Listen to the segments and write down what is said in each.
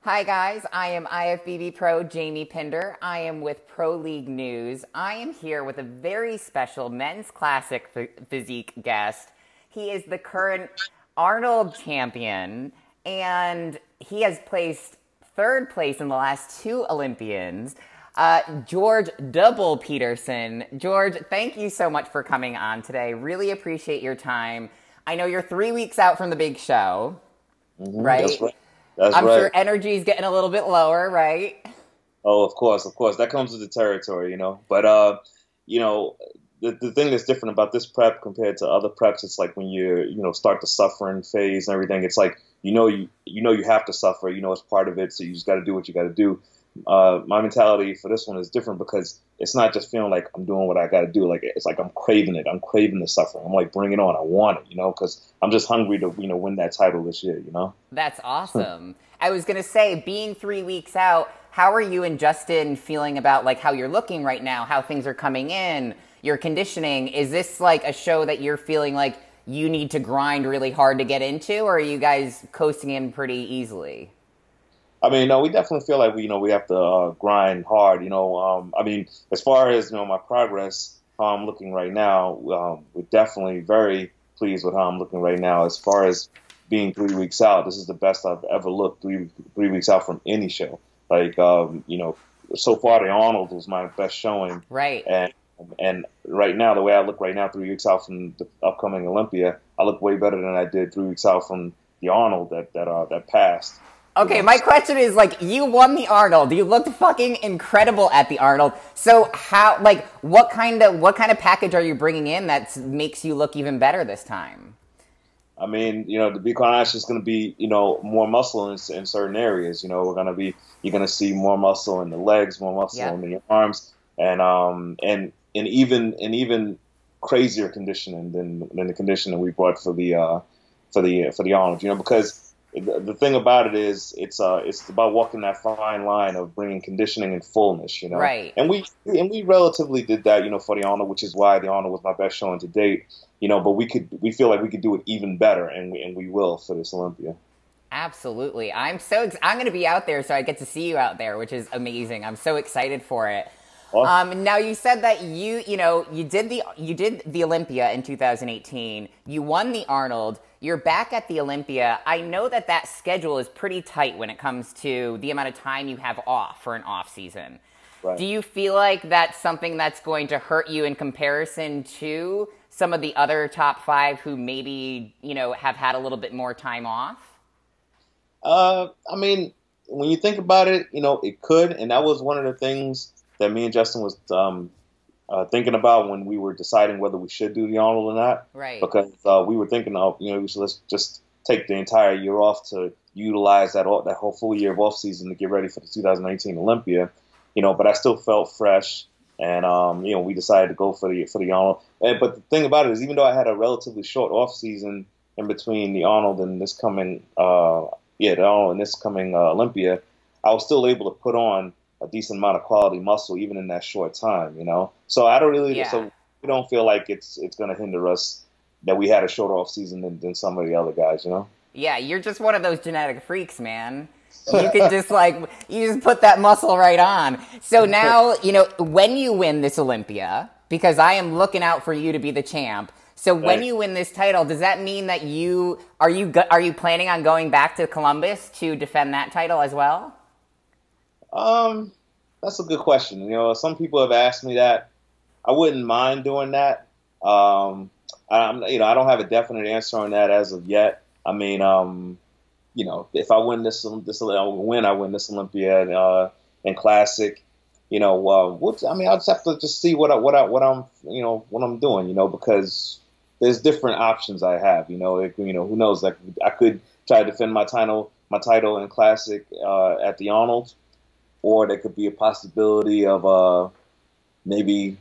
Hi guys, I am IFBB Pro Jamie Pinder. I am with Pro League News. I am here with a very special men's classic physique guest. He is the current Arnold champion, and he has placed third place in the last two Olympians. George Double Peterson. George, thank you so much for coming on today. Really appreciate your time. I know you're 3 weeks out from the big show, right? That's right. That's I'm right. sure energy's getting a little bit lower, right? Oh, of course. That comes with the territory, But the thing that's different about this prep compared to other preps, it's like when start the suffering phase and everything. It's like you have to suffer. It's part of it. So you just got to do what you got to do. My mentality for this one is different because it's not just feeling like I'm doing what I got to do. Like it's like I'm craving it. I'm craving the suffering. I'm like, bring it on. I want it, because I'm just hungry to win that title this year. That's awesome. I was gonna say, being 3 weeks out, how are you and Justin feeling about like how you're looking right now? How things are coming in? Your conditioning? Is this like a show that you're feeling like you need to grind really hard to get into, or are you guys coasting in pretty easily? I mean, no, we definitely feel like we have to grind hard. As far as my progress, how I'm looking right now, we're definitely very pleased with how I'm looking right now. As far as being 3 weeks out, this is the best I've ever looked. Three weeks out from any show. Like so far the Arnold was my best showing. Right. And right now, the way I look right now, 3 weeks out from the upcoming Olympia, I look way better than I did 3 weeks out from the Arnold that passed. Okay, my question is, like, you won the Arnold. You looked fucking incredible at the Arnold. So how, like, what kind of package are you bringing in that makes you look even better this time? I mean, to be quite honest, it's going to be, more muscle in certain areas. You're going to see more muscle in the legs, more muscle in the arms, and even crazier conditioning than the conditioning we brought for the Arnold. Because the thing about it is, it's about walking that fine line of bringing conditioning and fullness, Right. And we relatively did that, for the Arnold, which is why the Arnold was my best showing to date, But we feel like we could do it even better, and we will for this Olympia. Absolutely. I'm going to be out there, so I get to see you out there, which is amazing. I'm so excited for it. Awesome. Now you said that you did the Olympia in 2018. You won the Arnold. You're back at the Olympia. I know that schedule is pretty tight when it comes to the amount of time you have off for an off season. Right. Do you feel like that's something that's going to hurt you in comparison to some of the other top five who maybe, have had a little bit more time off? I mean, when you think about it, it could, and that was one of the things that me and Justin was thinking about when we were deciding whether we should do the Arnold or not. Right. Because we were thinking of, let's just take the entire year off to utilize that whole full year of off season to get ready for the 2019 Olympia. But I still felt fresh, and we decided to go for the Arnold. But the thing about it is, even though I had a relatively short off season in between the Arnold and this coming Olympia, I was still able to put on a decent amount of quality muscle even in that short time, So I don't really, so we don't feel like it's going to hinder us that we had a shorter off season than some of the other guys, Yeah, you're just one of those genetic freaks, man. You can just you just put that muscle right on. So now, when you win this Olympia, because I am looking out for you to be the champ. So when you win this title, does that mean that are you planning on going back to Columbus to defend that title as well? That's a good question. Some people have asked me that. I wouldn't mind doing that. I don't have a definite answer on that as of yet. I mean, if I win I win this Olympia and Classic, I'll just have to just see what I'm doing, because there's different options I have, who knows? Like I could try to defend my title in Classic at the Arnold. Or there could be a possibility of maybe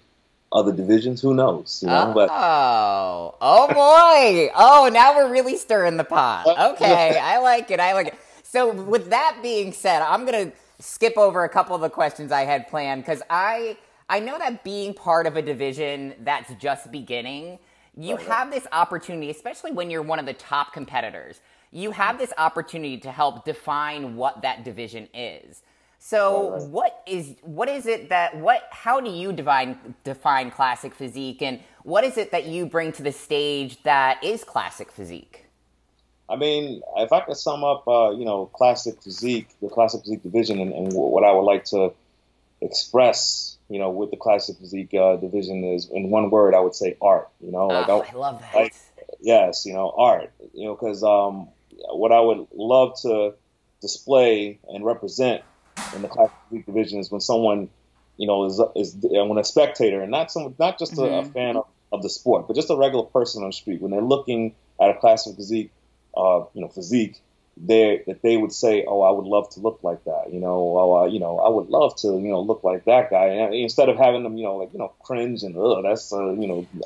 other divisions. Who knows? But oh boy! Oh, now we're really stirring the pot. Okay, I like it. So, with that being said, I'm gonna skip over a couple of the questions I had planned because I know that being part of a division that's just beginning, you have this opportunity, especially when you're one of the top competitors. you have this opportunity to help define what that division is. So how do you define classic physique, and what is it that you bring to the stage that is classic physique? I mean, if I could sum up, classic physique, the classic physique division, and what I would like to express, with the classic physique division is, in one word, I would say art. I love that. Yes, art. Because what I would love to display and represent in the classic physique division is when someone, is when a spectator, and not just a fan of the sport, but just a regular person on the street, when they're looking at a classic physique, physique, that they would say, "Oh, I would love to look like that." I would love to, look like that guy. And instead of having them, cringe and, that's,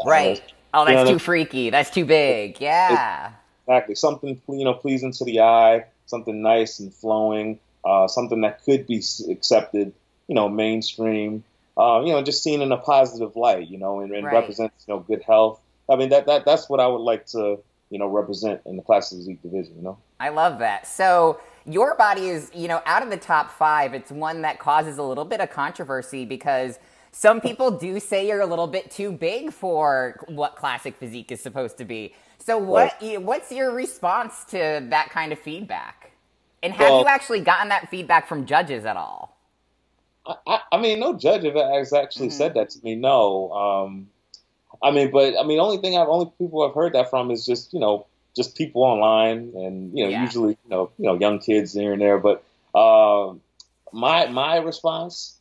right. Oh, that's too freaky. That's too big. Yeah. Exactly. Something, pleasing to the eye, something nice and flowing, something that could be accepted, mainstream, just seen in a positive light, and represents, good health. I mean, that's what I would like to, represent in the classic physique division, I love that. So your body is, out of the top 5, it's one that causes a little bit of controversy because some people do say you're a little bit too big for what classic physique is supposed to be. So what's your response to that kind of feedback? And have you actually gotten that feedback from judges at all? I mean, no judge has actually said that to me. No. Only people I've heard that from is just people online and, usually, young kids here and there. But my response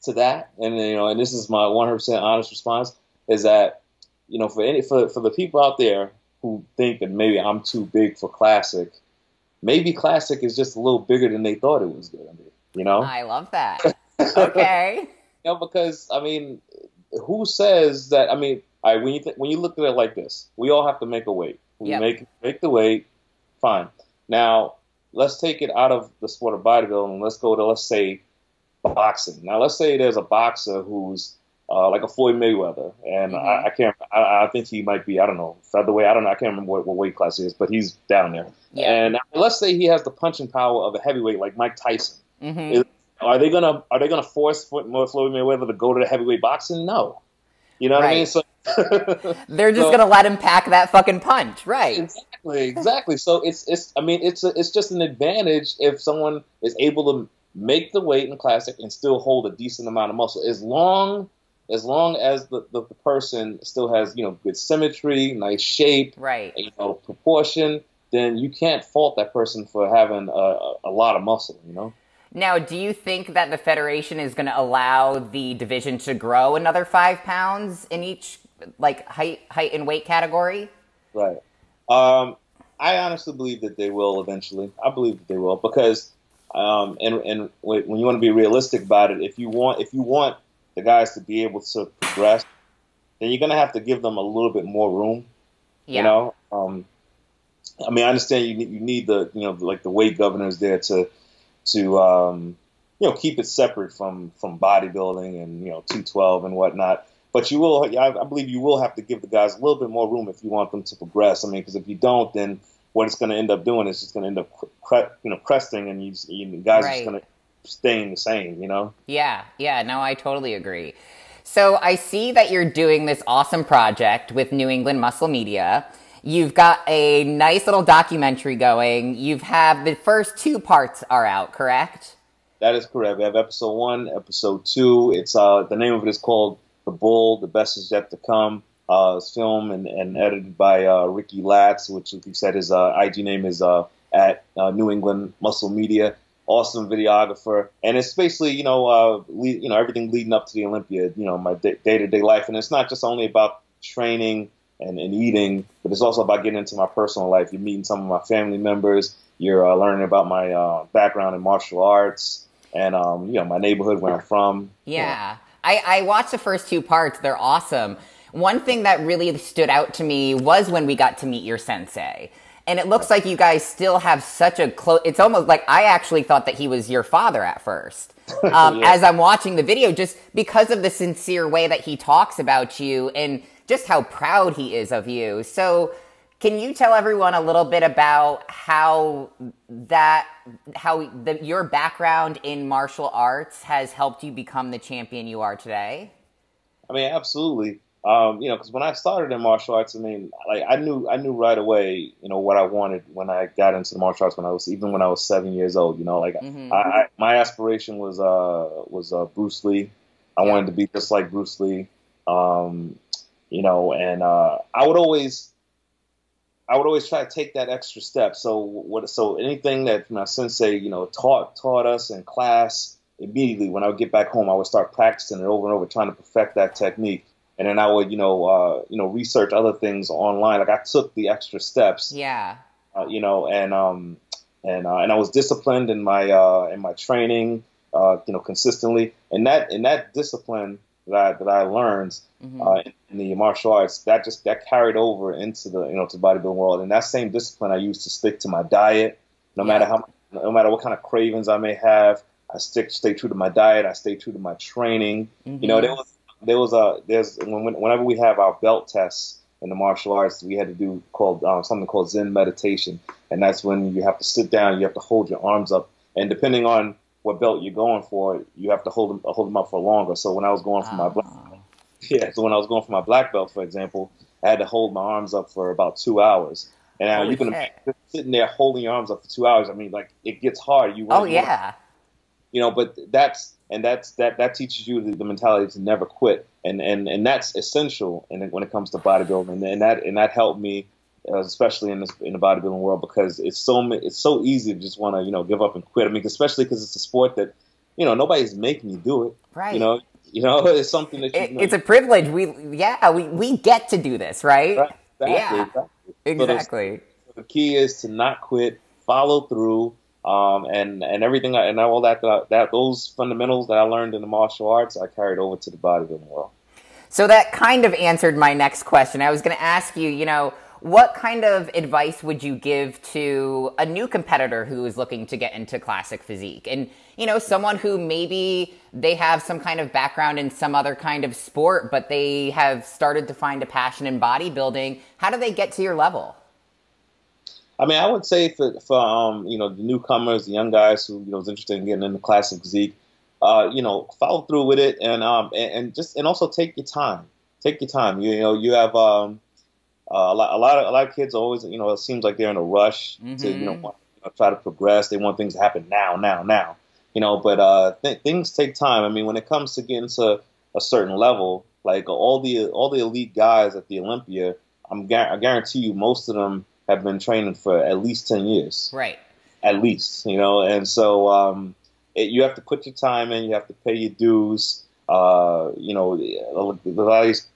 to that, and this is my 100% honest response, is that, for the people out there who think that maybe I'm too big for classic, maybe classic is just a little bigger than they thought it was going to be, I love that. Okay. Because, who says that, all right, when you look at it like this, we all have to make a weight. We make the weight, fine. Now, let's take it out of the sport of bodybuilding and let's go to, let's say, boxing. Now, let's say there's a boxer who's like a Floyd Mayweather, and I think he might be, I don't know, featherweight. I don't know. I can't remember what weight class he is, but he's down there. Yeah. And let's say he has the punching power of a heavyweight like Mike Tyson. Are they gonna force Floyd Mayweather to go to the heavyweight boxing? No. You know what I mean? So they're just gonna let him pack that fucking punch, right? Exactly. So it's just an advantage if someone is able to make the weight in classic and still hold a decent amount of muscle, as long as the person still has good symmetry, nice shape, right? Proportion. Then you can't fault that person for having a lot of muscle. Now, do you think that the federation is going to allow the division to grow another 5 pounds in each height and weight category? Right. I honestly believe that they will eventually. I believe that they will because, and when you want to be realistic about it, if you want the guys to be able to progress, then you're going to have to give them a little bit more room. Yeah. I understand you need the the weight governors there to keep it separate from bodybuilding and 212 and whatnot. But I believe you will have to give the guys a little bit more room if you want them to progress. Because if you don't, then what it's going to end up doing is just going to end up cresting, and you guys are just going to staying the same. Yeah. No, I totally agree. So I see that you're doing this awesome project with New England Muscle Media. You've got a nice little documentary going. The first 2 parts are out, correct? That is correct. We have episode 1, episode 2. It's the name of it is called The Bull, The Best Is Yet to Come. It's filmed and edited by Ricky Latz, which, like you said, his IG name is at New England Muscle Media. Awesome videographer, and it's basically everything leading up to the Olympia. My day-to-day life, and it's not just only about training and eating, but it's also about getting into my personal life. You're meeting some of my family members. You're learning about my background in martial arts and my neighborhood where I'm from. Yeah, I watched the first 2 parts. They're awesome. One thing that really stood out to me was when we got to meet your sensei. And it looks like you guys still have such a close... It's almost like I actually thought that he was your father at first. As I'm watching the video, just because of the sincere way that he talks about you and just how proud he is of you. So Can you tell everyone a little bit about your background in martial arts has helped you become the champion you are today? I mean, absolutely. Because when I started in martial arts, I mean, like I knew right away, what I wanted when I got into the martial arts when I was 7 years old. My aspiration was Bruce Lee. I wanted to be just like Bruce Lee. And I would always try to take that extra step. So anything that my sensei, taught us in class, immediately when I would get back home, I would start practicing it over and over, trying to perfect that technique. And then I would, research other things online. Like I took the extra steps. Yeah. And I was disciplined in my training, consistently. And that discipline that I learned in the martial arts, that carried over into the to the bodybuilding world. And that same discipline I used to stick to my diet, no matter what kind of cravings I may have. I stay true to my diet. I stay true to my training. Whenever we have our belt tests in the martial arts, we had to do something called Zen meditation, and that's when you have to sit down, you have to hold your arms up, and depending on what belt you're going for, you have to hold them up for longer. So when I was going for my black belt, for example, I had to hold my arms up for about 2 hours. And now you can imagine sitting there holding your arms up for 2 hours. I mean, like it gets hard. But that teaches you the mentality to never quit, and that's essential. And when it comes to bodybuilding, and that helped me, especially in the bodybuilding world, because it's so easy to just want to give up and quit. I mean, especially because it's a sport that nobody's making you do it. Right. It's something that it's a privilege. We get to do this, right? Exactly. So the key is to not quit, follow through. And everything and all that those fundamentals that I learned in the martial arts, I carried over to the bodybuilding world. So that kind of answered my next question. I was going to ask you, what kind of advice would you give to a new competitor who is looking to get into classic physique? And, someone who maybe they have some kind of background in some other kind of sport, but they have started to find a passion in bodybuilding. How do they get to your level? I mean, I would say for the newcomers, the young guys who is interested in getting into classic physique, follow through with it, and also take your time. Take your time. You have a lot of kids always it seems like they're in a rush to try to progress. They want things to happen now. But things take time. I mean, when it comes to getting to a certain level, like all the elite guys at the Olympia, I guarantee you most of them have been training for at least 10 years. Right. At least, and so you have to put your time in, you have to pay your dues. A lot of these,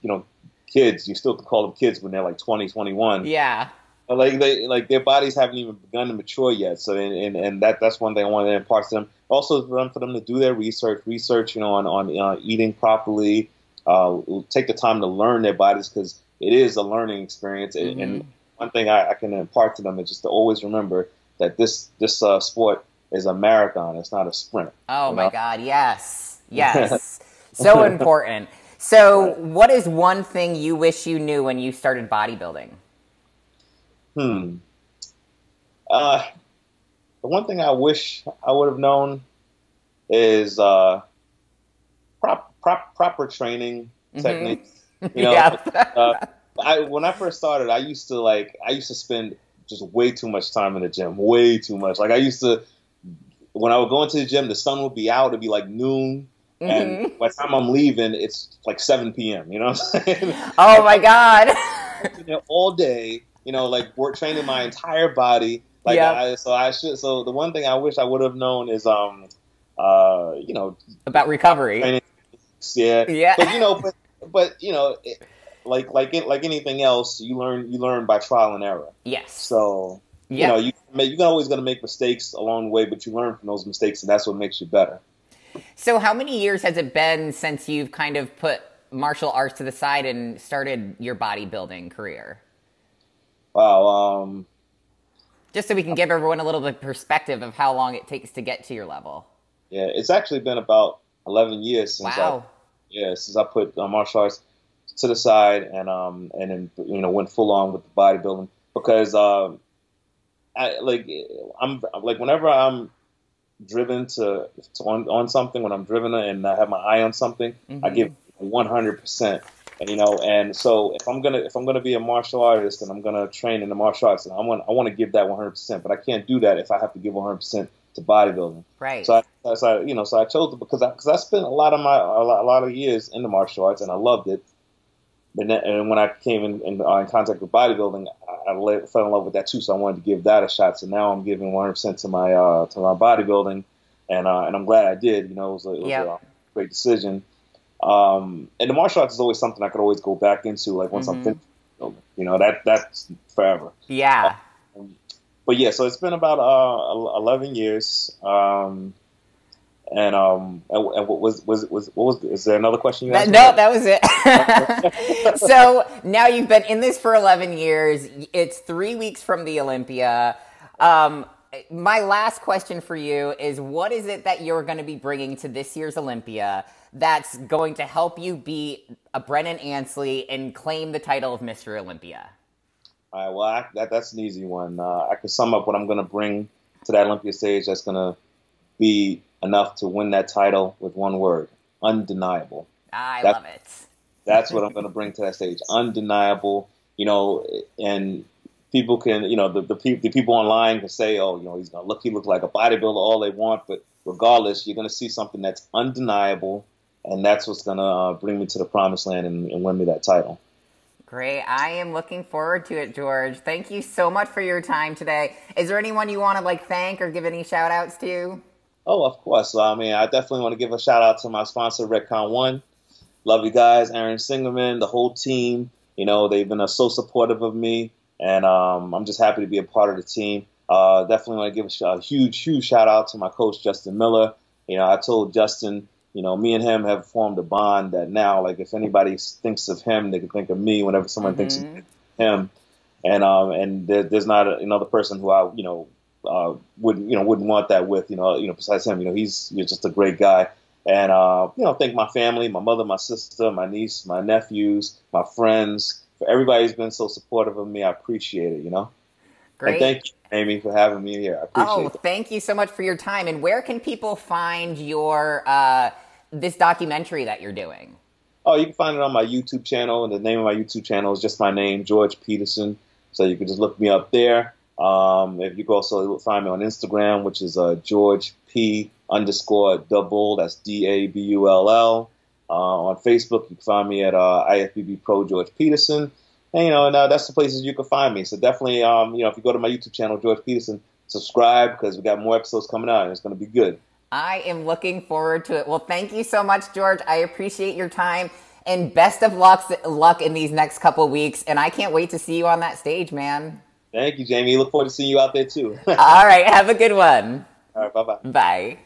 kids, you still can call them kids when they're like 20, 21. Yeah. Like their bodies haven't even begun to mature yet. So, and that's one thing I want to impart to them. Also for them to do their research, on eating properly, take the time to learn their bodies, because it is a learning experience. And one thing I can impart to them is just to always remember that this sport is a marathon. It's not a sprint. Oh my God. Yes. So important. So what is one thing you wish you knew when you started bodybuilding? The one thing I wish I would have known is proper training techniques. When I first started, I used to spend just way too much time in the gym, way too much. Like when I would go into the gym, the sun would be out, it'd be like noon, and by the time I'm leaving, it's like 7 p.m. You know what I'm saying? Oh my God! All day, work training my entire body. So the one thing I wish I would have known is about recovery. Training. Yeah. But like anything else, you learn by trial and error. Yes. So you're always going to make mistakes along the way, but you learn from those mistakes, and that's what makes you better. So how many years has it been since you've kind of put martial arts to the side and started your bodybuilding career? Wow. Just so we can give everyone a little bit of perspective of how long it takes to get to your level. Yeah, it's actually been about 11 years since I put martial arts to the side and then went full on with the bodybuilding. because I'm like whenever I'm driven to on something, when I'm driven and I have my eye on something, I give 100%. And so if I'm gonna be a martial artist and I'm gonna train in the martial arts, and I want to give that 100%, but I can't do that if I have to give 100% to bodybuilding. Right. So I chose it because I spent a lot of years in the martial arts and I loved it. And when I came in contact with bodybuilding, I fell in love with that too. So I wanted to give that a shot. So now I'm giving 100% to my bodybuilding, and I'm glad I did. It was a great decision. And the martial arts is always something I could always go back into, like once I'm finished. That's forever. Yeah. But yeah, so it's been about 11 years. And what was is there another question you asked? No, that was it. So now you've been in this for 11 years. It's 3 weeks from the Olympia. My last question for you is, what is it that you're going to be bringing to this year's Olympia that's going to help you beat a Brennan Ansley and claim the title of Mr. Olympia? All right, well, that's an easy one. I can sum up what I'm going to bring to that Olympia stage that's going to be enough to win that title with one word: undeniable. I love it. That's what I'm going to bring to that stage. Undeniable. And people can, the people online can say, oh, he looks like a bodybuilder all they want, but regardless, you're going to see something that's undeniable, and that's what's going to bring me to the promised land and win me that title. Great. I am looking forward to it, George. Thank you so much for your time today. Is there anyone you want to thank or give any shout outs to? Oh, of course. I definitely want to give a shout out to my sponsor, Redcon One. Love you guys, Aaron Singerman, the whole team. They've been so supportive of me, and I'm just happy to be a part of the team. Definitely want to give a huge shout out to my coach, Justin Miller. I told Justin, me and him have formed a bond that now, if anybody thinks of him, they can think of me whenever someone thinks of him. And there's not another person who I wouldn't want that with, besides him. He's just a great guy. And thank my family, my mother, my sister, my niece, my nephews, my friends, for everybody who's been so supportive of me. I appreciate it. Great. And thank you, Amy, for having me here. I appreciate it. Thank you so much for your time. And where can people find your this documentary that you're doing? Oh, you can find it on my YouTube channel, and the name of my YouTube channel is just my name, George Peterson. So you can just look me up there. If you can also find me on Instagram, which is George P_double, that's DABULL. On Facebook, you can find me at IFBB PRO George Peterson. And that's the places you can find me. So definitely, if you go to my YouTube channel, George Peterson, subscribe, because we got more episodes coming out, and it's going to be good. I am looking forward to it. Well, thank you so much, George. I appreciate your time, and best of luck in these next couple weeks. And I can't wait to see you on that stage, man. Thank you, Jamie. Look forward to seeing you out there, too. All right. Have a good one. All right. Bye-bye. Bye.